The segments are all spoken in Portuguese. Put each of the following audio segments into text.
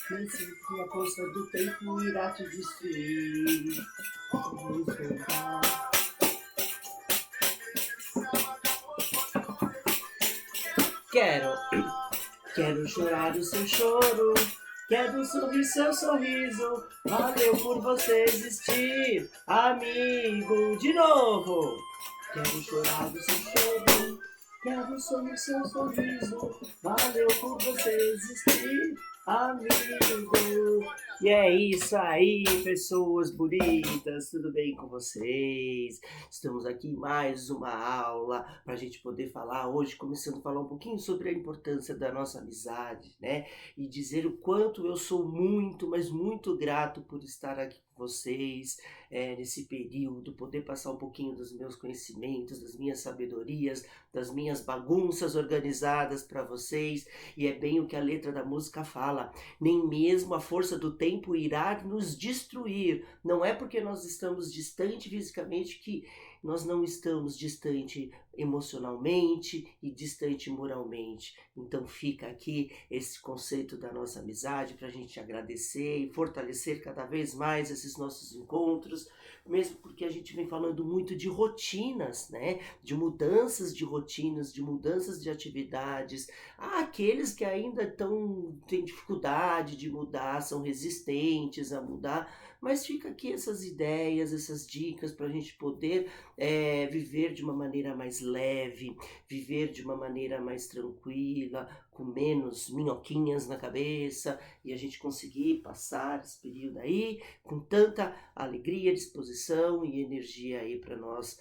Pense que a força do tempo irá te destruir. Vamos voltar. Quero chorar o seu choro, quero sorrir seu sorriso. Valeu por você existir, amigo. De novo. Quero chorar o seu choro, quero sorrir seu sorriso. Valeu por você existir, amigo. E é isso aí, pessoas bonitas, tudo bem com vocês? Estamos aqui em mais uma aula para a gente poder falar hoje, começando a falar um pouquinho sobre a importância da nossa amizade, né? E dizer o quanto eu sou muito, mas muito grato por estar aqui com vocês nesse período, poder passar um pouquinho dos meus conhecimentos, das minhas sabedorias, das minhas bagunças organizadas para vocês. E é bem o que a letra da música fala: nem mesmo a força do tempo irá nos destruir. Não é porque nós estamos distante fisicamente que nós não estamos distante emocionalmente e distante moralmente. Então fica aqui esse conceito da nossa amizade para a gente agradecer e fortalecer cada vez mais esses nossos encontros, mesmo porque a gente vem falando muito de rotinas, né? De mudanças de rotinas, de mudanças de atividades. Há aqueles que ainda têm dificuldade de mudar, são resistentes a mudar, mas fica aqui essas ideias, essas dicas para a gente poder viver de uma maneira mais leve, viver de uma maneira mais tranquila, com menos minhoquinhas na cabeça, e a gente conseguir passar esse período aí com tanta alegria, disposição e energia aí para nós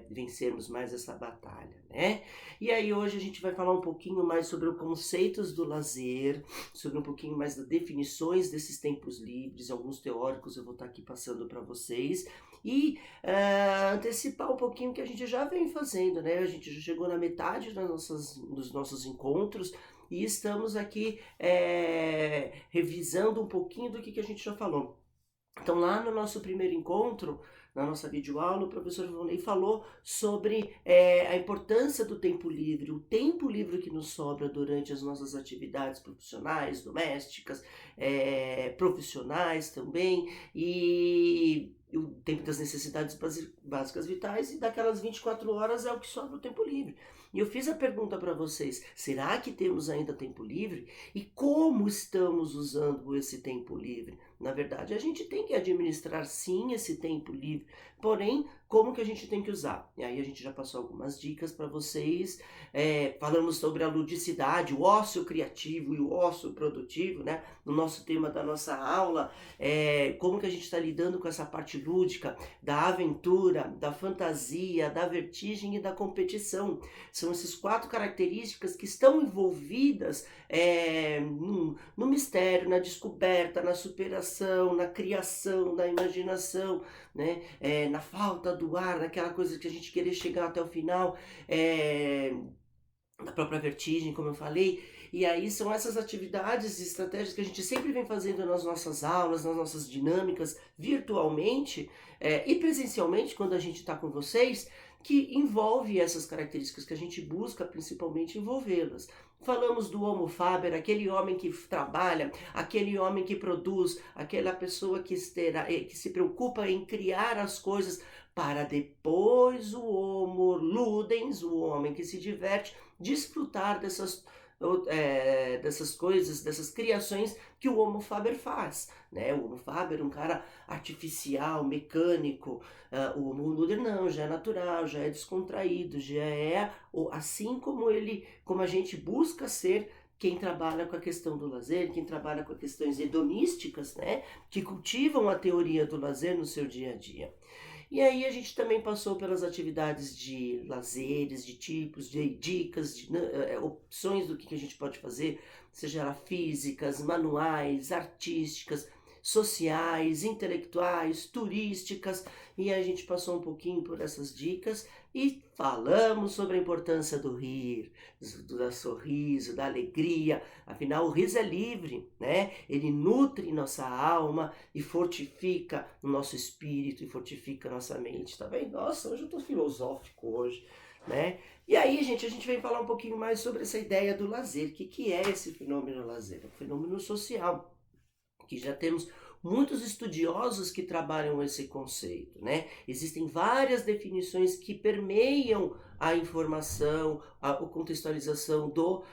vencermos mais essa batalha, né? E aí hoje a gente vai falar um pouquinho mais sobre os conceitos do lazer, sobre um pouquinho mais das definições desses tempos livres, alguns teóricos eu vou estar aqui passando para vocês, e antecipar um pouquinho o que a gente já vem fazendo, né? A gente já chegou na metade dos nossos encontros e estamos aqui revisando um pouquinho do que a gente já falou. Então, lá no nosso primeiro encontro, na nossa videoaula, o professor Ivonei falou sobre a importância do tempo livre, o tempo livre que nos sobra durante as nossas atividades profissionais, domésticas, profissionais também, e o tempo das necessidades básicas vitais, e daquelas 24 horas é o que sobra o tempo livre. E eu fiz a pergunta para vocês: será que temos ainda tempo livre? E como estamos usando esse tempo livre? Na verdade, a gente tem que administrar sim esse tempo livre, porém, como que a gente tem que usar? E aí a gente já passou algumas dicas para vocês, falamos sobre a ludicidade, o ócio criativo e o ócio produtivo, né? No nosso tema da nossa aula, como que a gente está lidando com essa parte lúdica, da aventura, da fantasia, da vertigem e da competição. São essas 4 características que estão envolvidas no mistério, na descoberta, na superação, na criação, na imaginação, né? Na falta do ar, naquela coisa que a gente querer chegar até o final, da própria vertigem, como eu falei. E aí são essas atividades e estratégias que a gente sempre vem fazendo nas nossas aulas, nas nossas dinâmicas, virtualmente e presencialmente, quando a gente está com vocês, que envolve essas características que a gente busca principalmente envolvê-las. Falamos do homo faber, aquele homem que trabalha, aquele homem que produz, aquela pessoa que se preocupa em criar as coisas para depois o homo ludens, o homem que se diverte, desfrutar dessas coisas, dessas criações que o homo faber faz, né? O homo faber, um cara artificial, mecânico. O homo luder não, já é natural, já é descontraído, já é assim como a gente busca ser. Quem trabalha com a questão do lazer, quem trabalha com questões hedonísticas, né? Que cultivam a teoria do lazer no seu dia a dia. E aí a gente também passou pelas atividades de lazeres, de tipos, de dicas, de opções do que a gente pode fazer, seja ela físicas, manuais, artísticas, sociais, intelectuais, turísticas, e a gente passou um pouquinho por essas dicas e falamos sobre a importância do rir, do sorriso, da alegria. Afinal, o riso é livre, né? Ele nutre nossa alma e fortifica o nosso espírito e fortifica a nossa mente, tá vendo? Nossa, hoje eu tô filosófico hoje. né? E aí, gente, a gente vem falar um pouquinho mais sobre essa ideia do lazer. O que é esse fenômeno lazer? É um fenômeno social, que já temos muitos estudiosos que trabalham esse conceito, né? Existem várias definições que permeiam a informação, a contextualização do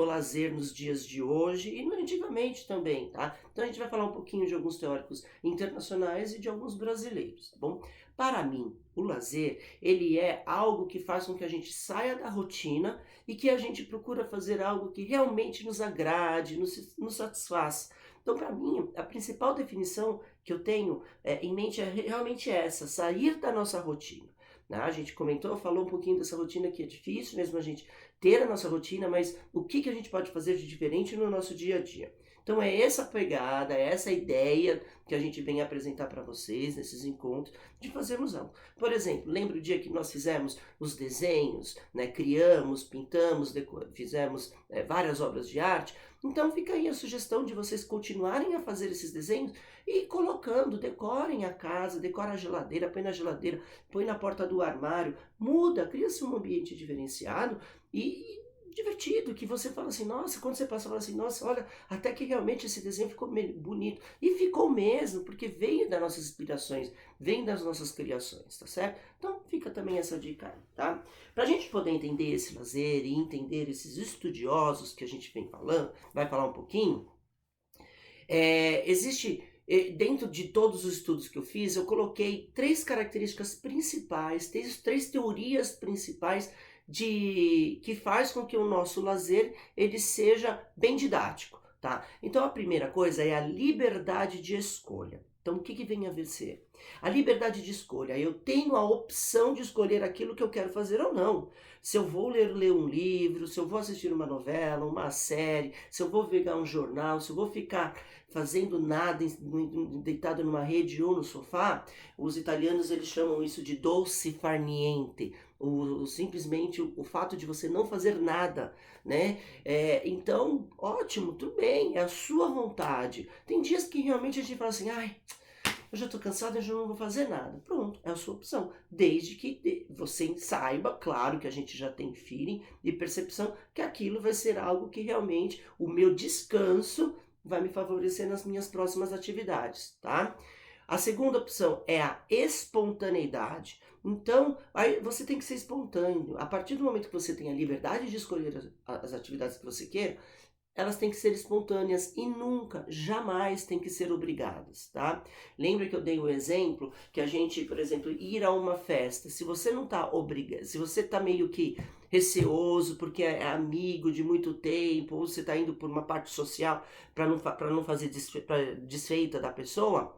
lazer nos dias de hoje e antigamente também, tá? Então a gente vai falar um pouquinho de alguns teóricos internacionais e de alguns brasileiros, tá bom? Para mim, o lazer, ele é algo que faz com que a gente saia da rotina e que a gente procura fazer algo que realmente nos agrade, nos satisfaz. Então, para mim, a principal definição que eu tenho em mente é realmente essa, sair da nossa rotina. Né? A gente comentou, falou um pouquinho dessa rotina que é difícil mesmo a gente ter a nossa rotina, mas o que a gente pode fazer de diferente no nosso dia a dia? Então é essa pegada, é essa ideia que a gente vem apresentar para vocês nesses encontros, de fazermos algo. Por exemplo, lembra o dia que nós fizemos os desenhos, né? Criamos, pintamos, fizemos várias obras de arte? Então fica aí a sugestão de vocês continuarem a fazer esses desenhos e colocando, decorem a casa, decora a geladeira, põe na geladeira, põe na porta do armário, muda, cria-se um ambiente diferenciado e divertido, que você fala assim, nossa, quando você passa, fala assim, nossa, olha, até que realmente esse desenho ficou bonito. E ficou mesmo, porque veio das nossas inspirações, vem das nossas criações, tá certo? Então fica também essa dica aí, tá? Pra gente poder entender esse lazer e entender esses estudiosos que a gente vem falando, vai falar um pouquinho, existe, dentro de todos os estudos que eu fiz, eu coloquei três características principais, três teorias principais que faz com que o nosso lazer ele seja bem didático, tá? Então a primeira coisa é a liberdade de escolha. Então o que vem a vencer? A liberdade de escolha. Eu tenho a opção de escolher aquilo que eu quero fazer ou não. Se eu vou ler um livro, se eu vou assistir uma novela, uma série, se eu vou pegar um jornal, se eu vou ficar fazendo nada, deitado numa rede ou no sofá, os italianos eles chamam isso de dolce far niente, simplesmente o fato de você não fazer nada, né? Então, ótimo, tudo bem, é a sua vontade. Tem dias que realmente a gente fala assim, ai, eu já estou cansado, eu já não vou fazer nada. Pronto, é a sua opção. Desde que você saiba, claro que a gente já tem feeling e percepção, que aquilo vai ser algo que realmente o meu descanso vai me favorecer nas minhas próximas atividades, tá? A segunda opção é a espontaneidade. Então, aí você tem que ser espontâneo. A partir do momento que você tem a liberdade de escolher as atividades que você quer, elas têm que ser espontâneas e nunca, jamais têm que ser obrigadas, tá? Lembra que eu dei o exemplo que a gente, por exemplo, ir a uma festa, se você não tá obrigado, se você tá meio que receoso porque é amigo de muito tempo, ou você tá indo por uma parte social para não fazer desfeita da pessoa,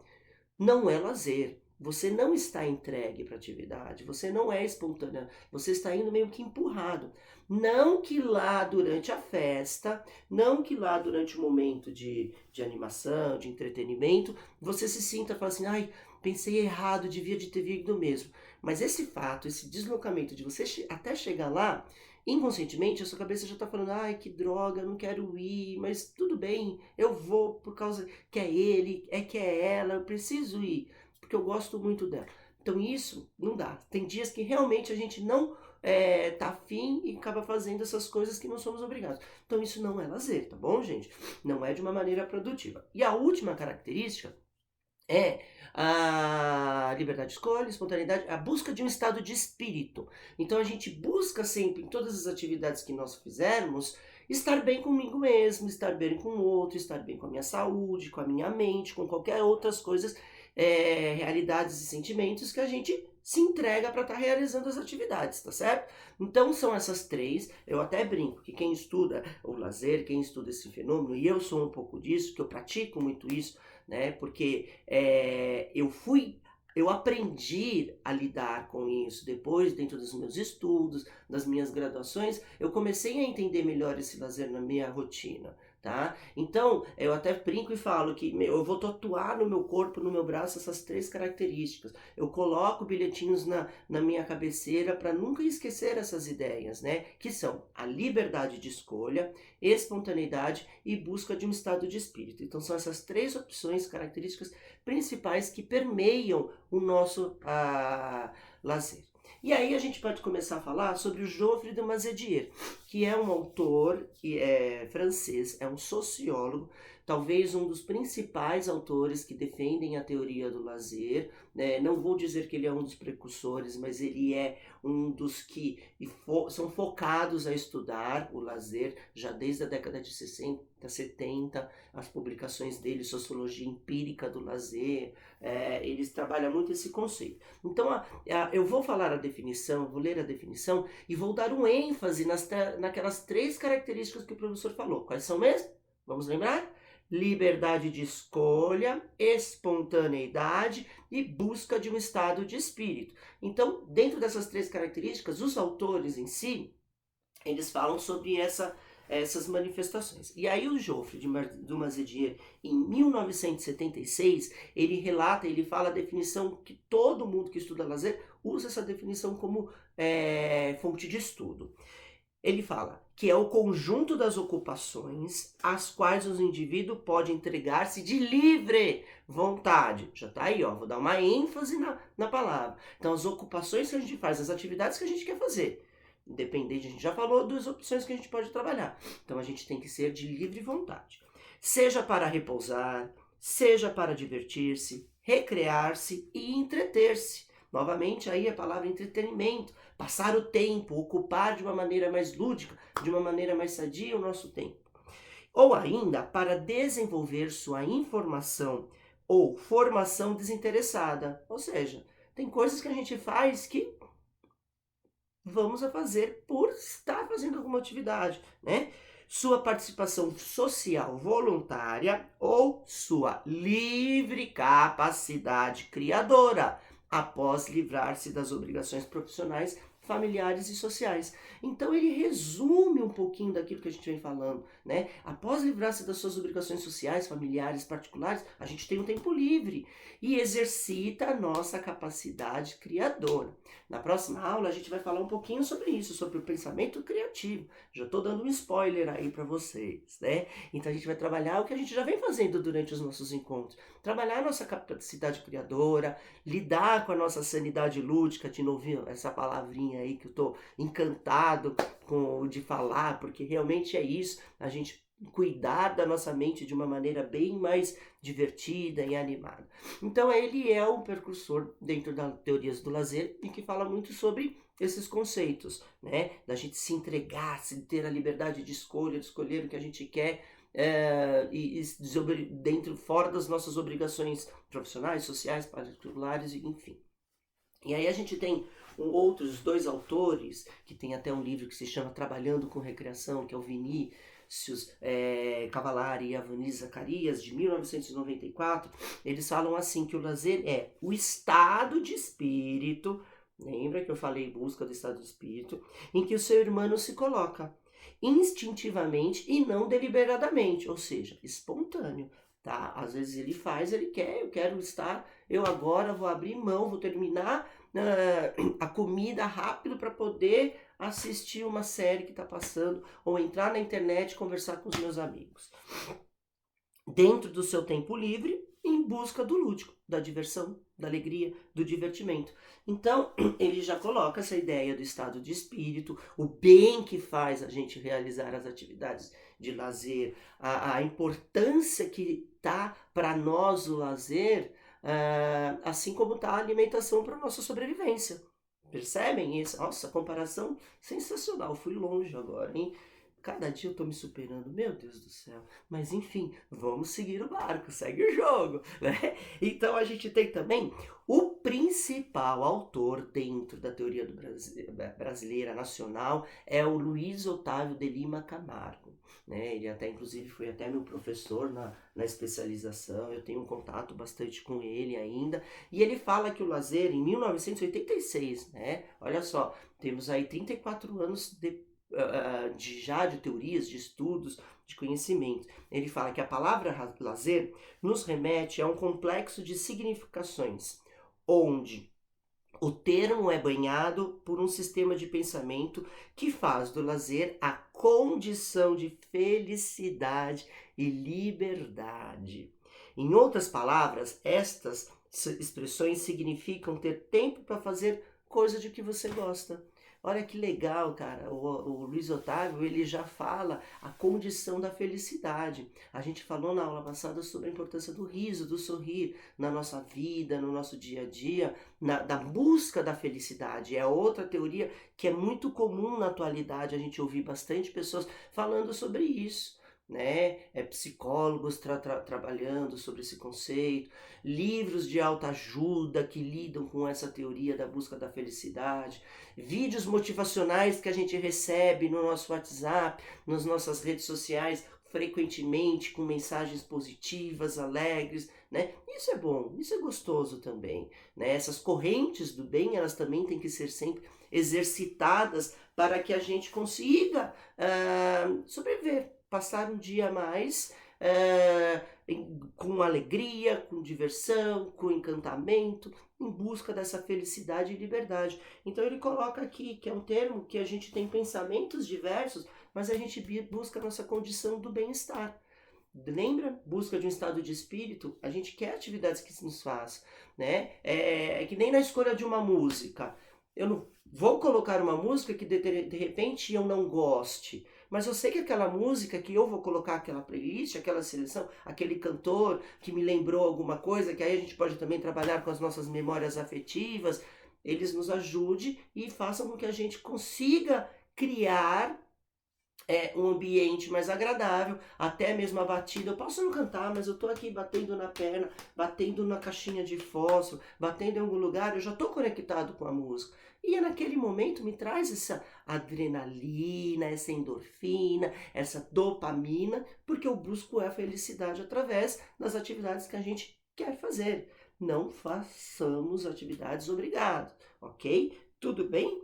não é lazer. Você não está entregue para a atividade, você não é espontânea, você está indo meio que empurrado. Não que lá durante a festa, não que lá durante o momento de animação, de entretenimento, você se sinta e fala assim, ai, pensei errado, devia de ter vindo mesmo. Mas esse fato, esse deslocamento de você até chegar lá, inconscientemente a sua cabeça já está falando, ai, que droga, não quero ir, mas tudo bem, eu vou por causa que é ele, que é ela, eu preciso ir porque eu gosto muito dela. Então isso não dá. Tem dias que realmente a gente não tá afim e acaba fazendo essas coisas que não somos obrigados. Então isso não é lazer, tá bom, gente? Não é de uma maneira produtiva. E a última característica é a liberdade de escolha, espontaneidade, a busca de um estado de espírito. Então a gente busca sempre, em todas as atividades que nós fizermos, estar bem comigo mesmo, estar bem com o outro, estar bem com a minha saúde, com a minha mente, com qualquer outras coisas, realidades e sentimentos que a gente se entrega para estar realizando as atividades, tá certo? Então são essas três, eu até brinco que quem estuda o lazer, quem estuda esse fenômeno, e eu sou um pouco disso, que eu pratico muito isso, né? Porque eu aprendi a lidar com isso depois, dentro dos meus estudos, das minhas graduações, eu comecei a entender melhor esse lazer na minha rotina, tá? Então, eu até brinco e falo que eu vou tatuar no meu corpo, no meu braço, essas três características. Eu coloco bilhetinhos na minha cabeceira para nunca esquecer essas ideias, né? Que são a liberdade de escolha, espontaneidade e busca de um estado de espírito. Então, são essas três opções, características principais que permeiam o nosso lazer. E aí a gente pode começar a falar sobre o Geoffroy de Mazetier, que é um autor francês, é um sociólogo, talvez um dos principais autores que defendem a teoria do lazer. Não vou dizer que ele é um dos precursores, mas ele é um dos que são focados a estudar o lazer já desde a década de 60, 70, as publicações dele, Sociologia Empírica do Lazer, eles trabalham muito esse conceito. Então, eu vou falar a definição, vou ler a definição e vou dar um ênfase naquelas 3 características que o professor falou. Quais são mesmo? Vamos lembrar? Liberdade de escolha, espontaneidade e busca de um estado de espírito. Então, dentro dessas 3 características, os autores em si, eles falam sobre essas manifestações. E aí o Geoffroy de Mazetier, em 1976, ele fala a definição que todo mundo que estuda lazer usa essa definição como fonte de estudo. Ele fala que é o conjunto das ocupações às quais os indivíduos podem entregar-se de livre vontade. Já tá aí, ó, vou dar uma ênfase na palavra. Então, as ocupações que a gente faz, as atividades que a gente quer fazer, independente, a gente já falou das opções que a gente pode trabalhar. Então, a gente tem que ser de livre vontade. Seja para repousar, seja para divertir-se, recrear-se e entreter-se. Novamente, aí a palavra entretenimento, passar o tempo, ocupar de uma maneira mais lúdica, de uma maneira mais sadia o nosso tempo. Ou ainda, para desenvolver sua informação ou formação desinteressada. Ou seja, tem coisas que a gente faz que vamos a fazer por estar fazendo alguma atividade, né? Sua participação social voluntária ou sua livre capacidade criadora, após livrar-se das obrigações profissionais, familiares e sociais. Então ele resume um pouquinho daquilo que a gente vem falando, né? Após livrar-se das suas obrigações sociais, familiares, particulares, a gente tem um tempo livre e exercita a nossa capacidade criadora. Na próxima aula a gente vai falar um pouquinho sobre isso, sobre o pensamento criativo. Já estou dando um spoiler aí para vocês, né? Então a gente vai trabalhar o que a gente já vem fazendo durante os nossos encontros. Trabalhar a nossa capacidade criadora, lidar com a nossa sanidade lúdica, de novo essa palavrinha aí que eu estou encantado de falar, porque realmente é isso, a gente cuidar da nossa mente de uma maneira bem mais divertida e animada. Então ele é um precursor dentro das teorias do lazer e que fala muito sobre esses conceitos, né? Da gente se entregar, se ter a liberdade de escolher o que a gente quer, fora das nossas obrigações profissionais, sociais, particulares, enfim. E aí a gente tem outros 2 autores, que tem até um livro que se chama Trabalhando com Recreação, que é o Vinícius Cavallari e a Vanessa Zacarias, de 1994. Eles falam assim que o lazer é o estado de espírito, lembra que eu falei busca do estado de espírito, em que o ser humano se coloca instintivamente e não deliberadamente, ou seja, espontâneo. Tá? Às vezes ele faz, ele quer, eu quero estar, eu agora vou abrir mão, vou terminar a comida rápido para poder assistir uma série que está passando ou entrar na internet e conversar com os meus amigos. Dentro do seu tempo livre, em busca do lúdico, da diversão, da alegria, do divertimento. Então, ele já coloca essa ideia do estado de espírito, o bem que faz a gente realizar as atividades de lazer, a importância que tá para nós o lazer, assim como está a alimentação para a nossa sobrevivência. Percebem isso? Nossa, comparação sensacional. Fui longe agora, hein? Cada dia eu tô me superando, meu Deus do céu. Mas enfim, vamos seguir o barco, segue o jogo, né? Então a gente tem também o principal autor dentro da teoria brasileira nacional é o Luiz Otávio de Lima Camargo. Né? Ele até, inclusive, foi até meu professor na especialização, eu tenho um contato bastante com ele ainda. E ele fala que o lazer, em 1986, né? Olha só, temos aí 34 anos de teorias, de estudos, de conhecimento. Ele fala que a palavra lazer nos remete a um complexo de significações, onde o termo é banhado por um sistema de pensamento que faz do lazer a condição de felicidade e liberdade. Em outras palavras, estas expressões significam ter tempo para fazer coisa de que você gosta. Olha que legal, cara. O Luiz Otávio, ele já fala a condição da felicidade. A gente falou na aula passada sobre a importância do riso, do sorrir na nossa vida, no nosso dia a dia, da busca da felicidade. É outra teoria que é muito comum na atualidade, a gente ouvir bastante pessoas falando sobre isso. Né? Psicólogos trabalhando sobre esse conceito, livros de autoajuda que lidam com essa teoria da busca da felicidade, vídeos motivacionais que a gente recebe no nosso WhatsApp, nas nossas redes sociais, frequentemente com mensagens positivas, alegres, né? Isso é bom, isso é gostoso também, né? Essas correntes do bem, elas também têm que ser sempre exercitadas para que a gente consiga sobreviver, passar um dia a mais com alegria, com diversão, com encantamento, em busca dessa felicidade e liberdade. Então ele coloca aqui que é um termo que a gente tem pensamentos diversos, mas a gente busca a nossa condição do bem-estar. Lembra? Busca de um estado de espírito, a gente quer atividades que nos façam, né? É que nem na escolha de uma música. Eu não vou colocar uma música que de repente eu não goste, mas eu sei que aquela música que eu vou colocar, aquela playlist, aquela seleção, aquele cantor que me lembrou alguma coisa, que aí a gente pode também trabalhar com as nossas memórias afetivas, eles nos ajudem e façam com que a gente consiga criar um ambiente mais agradável, até mesmo a batida. Eu posso não cantar, mas eu tô aqui batendo na perna, batendo na caixinha de fósforo, batendo em algum lugar, eu já tô conectado com a música. E naquele momento me traz essa adrenalina, essa endorfina, essa dopamina, porque eu busco a felicidade através das atividades que a gente quer fazer. Não façamos atividades obrigadas, ok? Tudo bem?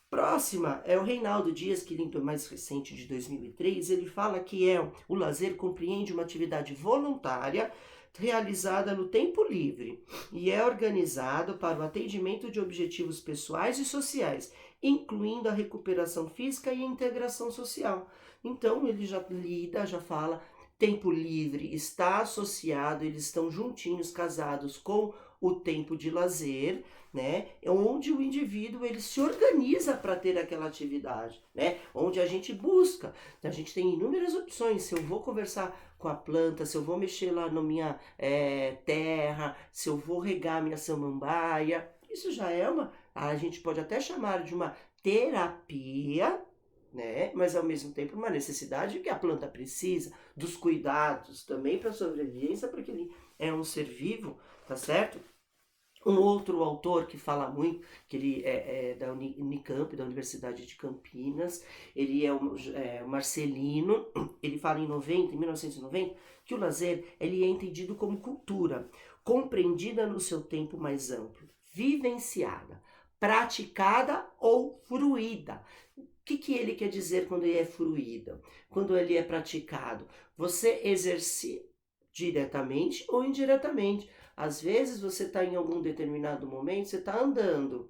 Próxima é o Reinaldo Dias, que é mais recente, de 2003. Ele fala que o lazer compreende uma atividade voluntária realizada no tempo livre e é organizado para o atendimento de objetivos pessoais e sociais, incluindo a recuperação física e a integração social. Então ele já fala, tempo livre está associado, eles estão juntinhos, casados com o tempo de lazer, né? Onde o indivíduo ele se organiza para ter aquela atividade, né? Onde a gente busca, a gente tem inúmeras opções. Se eu vou conversar com a planta, se eu vou mexer lá na minha terra, se eu vou regar minha samambaia, isso já é a gente pode até chamar de uma terapia, né? Mas ao mesmo tempo uma necessidade que a planta precisa dos cuidados também para a sobrevivência, porque ele é um ser vivo, tá certo? Um outro autor que fala muito, que ele é da Unicamp, da Universidade de Campinas, ele é o Marcelino, ele fala em 1990, que o lazer ele é entendido como cultura, compreendida no seu tempo mais amplo, vivenciada, praticada ou fruída. O que ele quer dizer quando ele é fruída? Quando ele é praticado? Você exerce diretamente ou indiretamente. Às vezes você está em algum determinado momento, você está andando,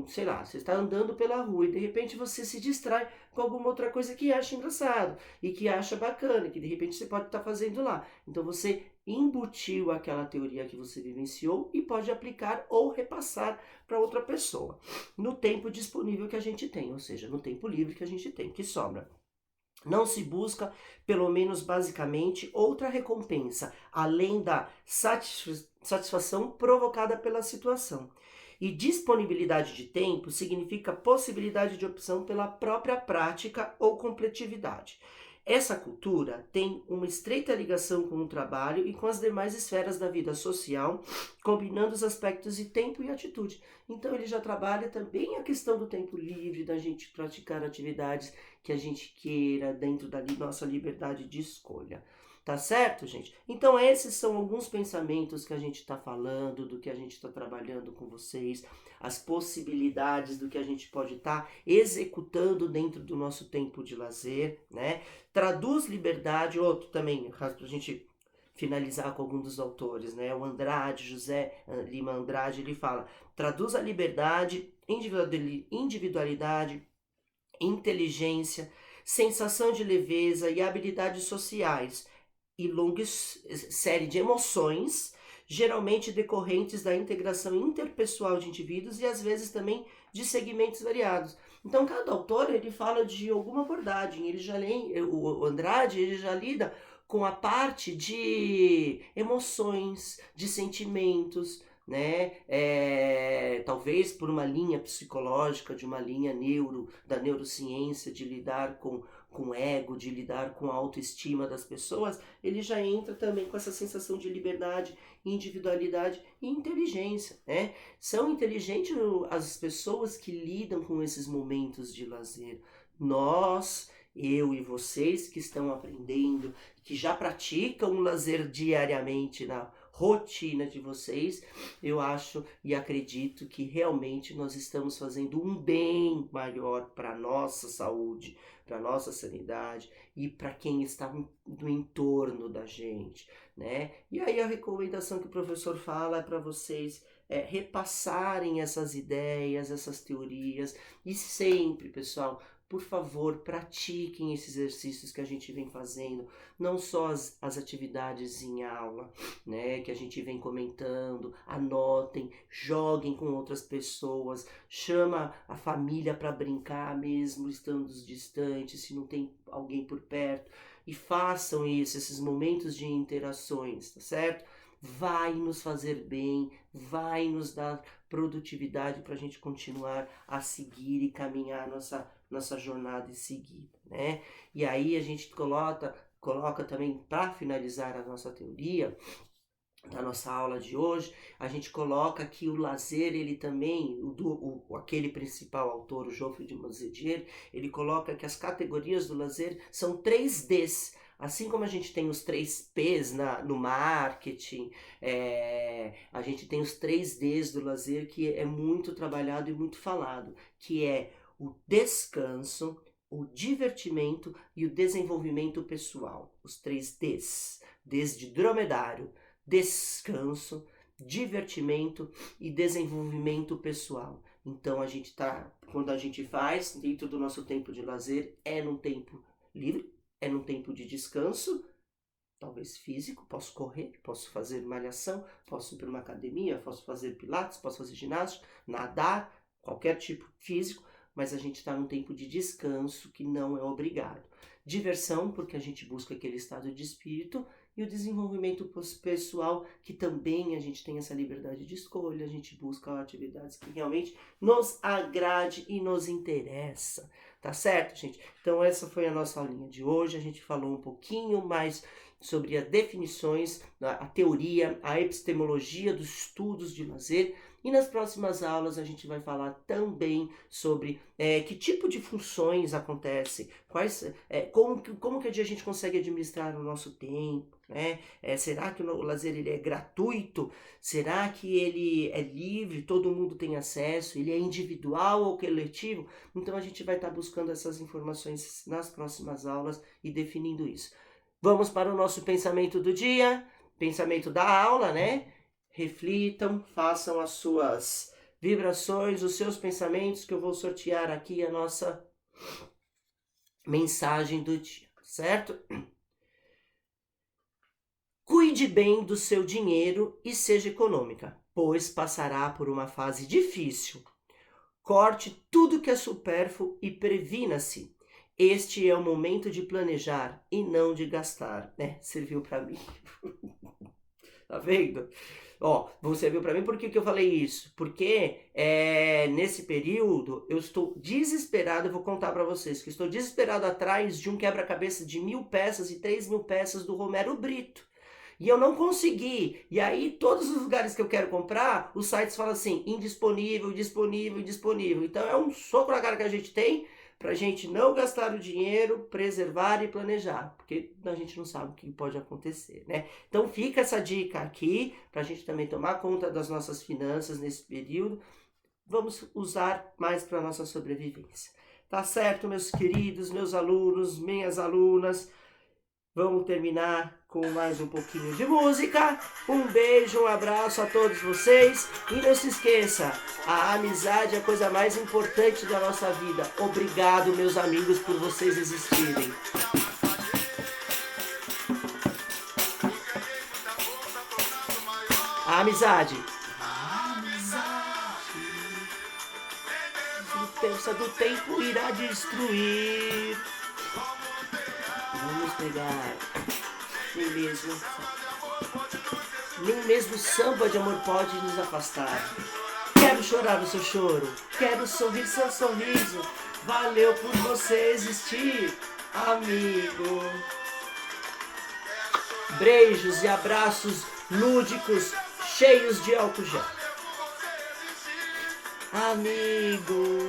sei lá, você está andando pela rua e de repente você se distrai com alguma outra coisa que acha engraçado e que acha bacana, que de repente você pode estar fazendo lá. Então você embutiu aquela teoria que você vivenciou e pode aplicar ou repassar para outra pessoa no tempo disponível que a gente tem, ou seja, no tempo livre que a gente tem, que sobra. Não se busca, pelo menos basicamente, outra recompensa, além da satisfação provocada pela situação. E disponibilidade de tempo significa possibilidade de opção pela própria prática ou completividade. Essa cultura tem uma estreita ligação com o trabalho e com as demais esferas da vida social, combinando os aspectos de tempo e atitude. Então ele já trabalha também a questão do tempo livre, da gente praticar atividades que a gente queira dentro da nossa liberdade de escolha. Tá certo, gente? Então esses são alguns pensamentos que a gente está falando, do que a gente está trabalhando com vocês, as possibilidades do que a gente pode estar executando dentro do nosso tempo de lazer, né? Traduz liberdade, outro também, para a gente finalizar com algum dos autores, né? O Andrade, José Lima Andrade, ele fala, traduz a liberdade, individualidade, inteligência, sensação de leveza e habilidades sociais e longa série de emoções geralmente decorrentes da integração interpessoal de indivíduos e às vezes também de segmentos variados. Então cada autor ele fala de alguma abordagem, o Andrade ele já lida com a parte de emoções, de sentimentos, né? Talvez por uma linha psicológica, de uma linha da neurociência, de lidar com ego, de lidar com a autoestima das pessoas, ele já entra também com essa sensação de liberdade, individualidade e inteligência, né? São inteligentes as pessoas que lidam com esses momentos de lazer. Eu e vocês que estão aprendendo, que já praticam o lazer diariamente na rotina de vocês, eu acho e acredito que realmente nós estamos fazendo um bem maior para a nossa saúde, para a nossa sanidade e para quem está no entorno da gente, né? E aí a recomendação que o professor fala é para vocês repassarem essas ideias, essas teorias e sempre, pessoal, por favor, pratiquem esses exercícios que a gente vem fazendo, não só as atividades em aula, né, que a gente vem comentando, anotem, joguem com outras pessoas, chama a família para brincar mesmo estando distantes, se não tem alguém por perto, e façam isso, esses momentos de interações, tá certo? Vai nos fazer bem, vai nos dar produtividade para a gente continuar a seguir e caminhar nossa jornada em seguida, né? E aí a gente coloca também, para finalizar a nossa teoria, da nossa aula de hoje, a gente coloca que o lazer, ele também, aquele principal autor, o Geoffrey de Mazetier, ele coloca que as categorias do lazer são 3 Ds. Assim como a gente tem os 3 Ps no marketing, a gente tem os 3 Ds do lazer que é muito trabalhado e muito falado, que é o descanso, o divertimento e o desenvolvimento pessoal. Os 3 Ds. Ds de dromedário, descanso, divertimento e desenvolvimento pessoal. Então quando a gente faz dentro do nosso tempo de lazer, é num tempo livre, é num tempo de descanso, talvez físico, posso correr, posso fazer malhação, posso ir para uma academia, posso fazer pilates, posso fazer ginástica, nadar, qualquer tipo físico, mas a gente está num tempo de descanso que não é obrigado. Diversão, porque a gente busca aquele estado de espírito, e o desenvolvimento pessoal, que também a gente tem essa liberdade de escolha, a gente busca atividades que realmente nos agrade e nos interessa, tá certo, gente? Então essa foi a nossa aulinha de hoje, a gente falou um pouquinho mais sobre as definições, a teoria, a epistemologia dos estudos de lazer, e nas próximas aulas a gente vai falar também sobre que tipo de funções acontecem, como que a gente consegue administrar o nosso tempo, né? Será que o lazer ele é gratuito? Será que ele é livre, todo mundo tem acesso? Ele é individual ou coletivo? Então a gente vai estar buscando essas informações nas próximas aulas e definindo isso. Vamos para o nosso pensamento do dia, pensamento da aula, né? Reflitam, façam as suas vibrações, os seus pensamentos, que eu vou sortear aqui a nossa mensagem do dia, certo? Cuide bem do seu dinheiro e seja econômica, pois passará por uma fase difícil. Corte tudo que é supérfluo e previna-se. Este é o momento de planejar e não de gastar, né? Serviu para mim. Tá vendo? Você viu para mim, por que eu falei isso? Porque nesse período eu estou desesperado, eu vou contar para vocês, que estou desesperado atrás de um quebra-cabeça de 1.000 peças e 3.000 peças do Romero Brito. E eu não consegui. E aí, todos os lugares que eu quero comprar, os sites falam assim, indisponível, disponível, indisponível. Então é um soco na cara que a gente tem pra gente não gastar o dinheiro, preservar e planejar, porque a gente não sabe o que pode acontecer, né? Então fica essa dica aqui, pra gente também tomar conta das nossas finanças nesse período. Vamos usar mais para nossa sobrevivência. Tá certo, meus queridos, meus alunos, minhas alunas? Vamos terminar com mais um pouquinho de música. Um beijo, um abraço a todos vocês. E não se esqueça, a amizade é a coisa mais importante da nossa vida. Obrigado, meus amigos, por vocês existirem. Amizade. Força do tempo irá destruir. Vamos pegar. Nem mesmo samba de amor pode nos afastar. Quero chorar o seu choro, quero sorrir seu sorriso. Valeu por você existir, amigo. Beijos e abraços lúdicos, cheios de álcool gel. Amigo.